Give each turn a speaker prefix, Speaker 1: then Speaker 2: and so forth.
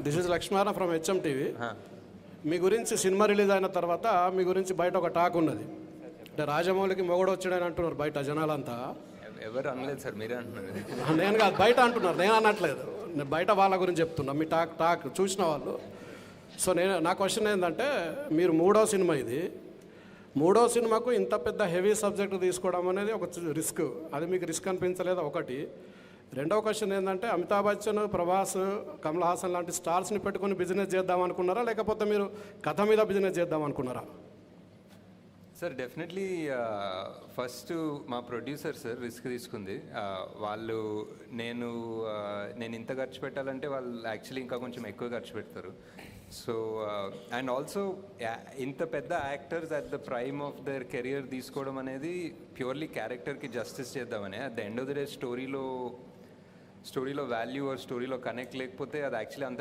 Speaker 1: This is Lakshmana from HM TV. మీ గురించి cinema release అయిన తర్వాత మీ గురించి బయట ఒక టాక్ ఉన్నది, అంటే రాజమౌళికి మొగడు వచ్చాడని అంటున్నారు బయట జనాలంతా.
Speaker 2: ఎవరు అనలేదు సార్, మీరే అంటున్నారు.
Speaker 1: నేను కాదు, బయట అంటున్నారు, నేను అనట్లేదు. నేను బయట వాళ్ళ గురించి చెప్తున్నా, మీ టాక్ చూసిన వాళ్ళు. సో నా క్వశ్చన్ ఏంటంటే, మీరు మూడో సినిమా ఇది, మూడో సినిమాకు ఇంత పెద్ద హెవీ సబ్జెక్ట్ తీసుకోవడం అనేది ఒక రిస్క్. అది మీకు రిస్క్ అనిపించలేదు ఒకటి. రెండవ క్వశ్చన్ ఏంటంటే, అమితాబ్ బచ్చన్, ప్రభాస్, కమల్ హాసన్ లాంటి స్టార్స్ని పెట్టుకొని బిజినెస్ చేద్దాం అనుకున్నారా, లేకపోతే మీరు కథ మీద బిజినెస్ చేద్దాం అనుకున్నారా?
Speaker 2: సార్ డెఫినెట్లీ ఫస్ట్ మా ప్రొడ్యూసర్ సార్ రిస్క్ తీసుకుంది. వాళ్ళు నేను ఇంత ఖర్చు పెట్టాలంటే వాళ్ళు యాక్చువల్లీ ఇంకా కొంచెం ఎక్కువ ఖర్చు పెడతారు. సో అండ్ ఆల్సో ఇంత పెద్ద actors at the prime of their career తీసుకోవడం అనేది ప్యూర్లీ క్యారెక్టర్కి జస్టిస్ చేద్దామని. At the end of the day స్టోరీలో వాల్యూ ఆర్ స్టోరీలో కనెక్ట్ లేకపోతే అది యాక్చువల్లీ అంత